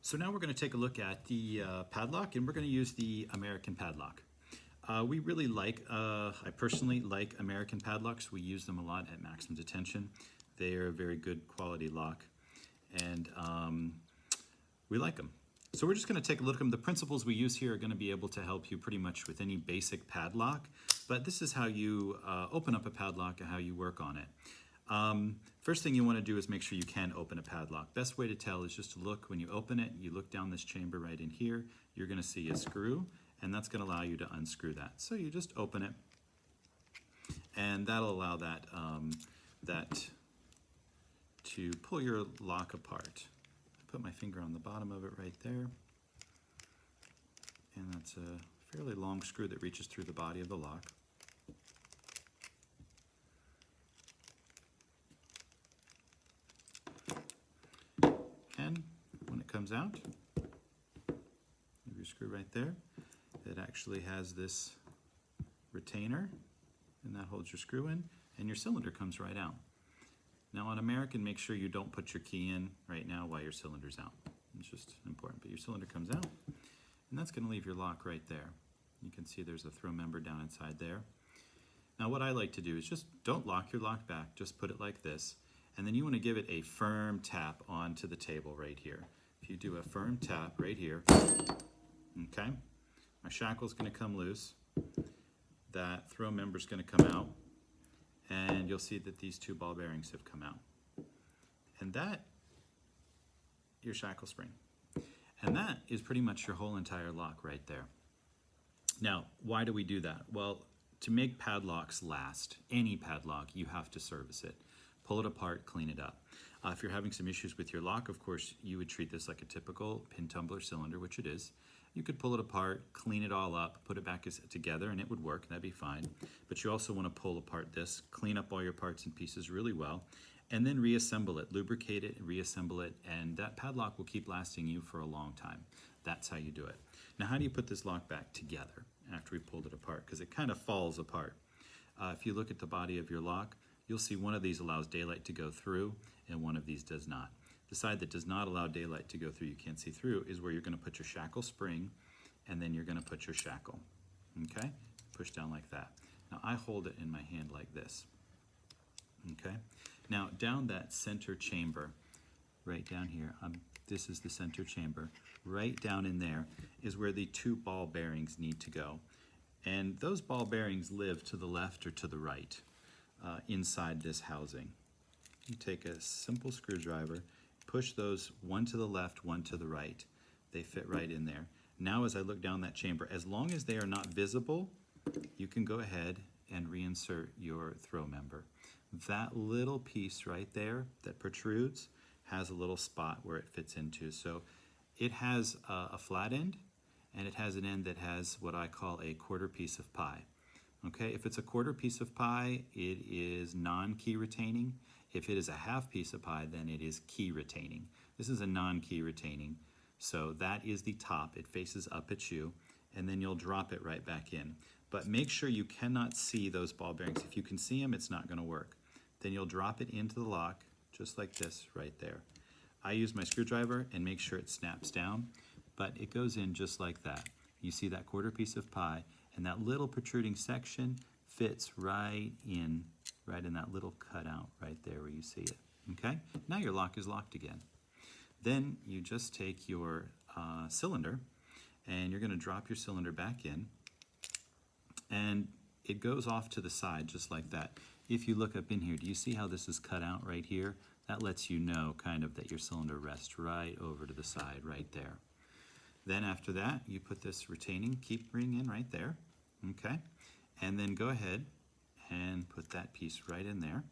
So now we're going to take a look at the padlock, and we're going to use the American padlock. We really like, I personally like American padlocks. We use them a lot at maximum detention. They are a very good quality lock, and we like them. So we're just going to take a look at them. The principles we use here are going to be able to help you pretty much with any basic padlock, but this is how you open up a padlock and how you work on it. First thing you want to do is make sure you can open a padlock. Best way to tell is just to look when you open it. You look down this chamber right in here. You're going to see a screw, and that's going to allow you to unscrew that. So you just open it, and that'll allow that to pull your lock apart. I put my finger on the bottom of it right there, and that's a fairly long screw that reaches through the body of the lock. And when it comes out, your screw right there, it actually has this retainer, and that holds your screw in, and your cylinder comes right out. Now on American, make sure you don't put your key in right now while your cylinder's out. It's just important, but your cylinder comes out, and that's going to leave your lock right there. You can see there's a throw member down inside there. Now what I like to do is just don't lock your lock back, just put it like this. And then you want to give it a firm tap onto the table right here. If you do a firm tap right here, okay, my shackle's going to come loose. That throw member's going to come out, and you'll see that these two ball bearings have come out. And that, your shackle spring. And that is pretty much your whole entire lock right there. Now, why do we do that? Well, to make padlocks last, any padlock, you have to service it. Pull it apart, clean it up. If you're having some issues with your lock, of course, you would treat this like a typical pin tumbler cylinder, which it is. You could pull it apart, clean it all up, put it back together, and it would work. That'd be fine. But you also want to pull apart this, clean up all your parts and pieces really well, and then reassemble it, lubricate it, reassemble it, and that padlock will keep lasting you for a long time. That's how you do it. Now, how do you put this lock back together after we pulled it apart? Because it kind of falls apart. If you look at the body of your lock, you'll see one of these allows daylight to go through and one of these does not. The side that does not allow daylight to go through, you can't see through, is where you're going to put your shackle spring, and then you're going to put your shackle. Okay? Push down like that. Now I hold it in my hand like this. Okay? Now down that center chamber, right down here, this is the center chamber, right down in there is where the two ball bearings need to go. And those ball bearings live to the left or to the right. Inside this housing. You take a simple screwdriver, push those one to the left, one to the right. They fit right in there. Now as I look down that chamber, as long as they are not visible, you can go ahead and reinsert your throw member. That little piece right there that protrudes has a little spot where it fits into. So it has a flat end, and it has an end that has what I call a quarter piece of pie. Okay, if it's a quarter piece of pie, it is non-key retaining. If it is a half piece of pie, then it is key retaining. This is a non-key retaining. So that is the top. It faces up at you, and then you'll drop it right back in. But make sure you cannot see those ball bearings. If you can see them, it's not going to work. Then you'll drop it into the lock, just like this right there. I use my screwdriver and make sure it snaps down, but it goes in just like that. You see that quarter piece of pie, and that little protruding section fits right in that little cutout right there where you see it. Okay? Now your lock is locked again. Then you just take your cylinder, and you're going to drop your cylinder back in, and it goes off to the side just like that. If you look up in here, do you see how this is cut out right here? That lets you know kind of that your cylinder rests right over to the side right there. Then after that, you put this retaining keep ring in right there, okay? And then go ahead and put that piece right in there.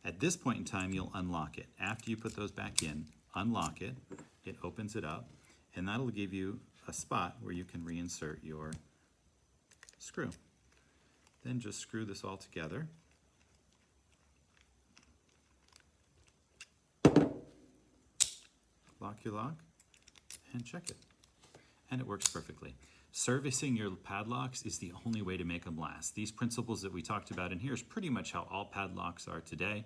At this point in time, you'll unlock it. After you put those back in, unlock it, it opens it up, and that'll give you a spot where you can reinsert your screw. Then just screw this all together. Lock your lock, and check it. And it works perfectly. Servicing your padlocks is the only way to make them last. These principles that we talked about in here is pretty much how all padlocks are today.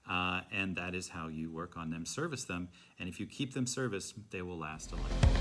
And that is how you work on them, service them, and if you keep them serviced, they will last a lifetime.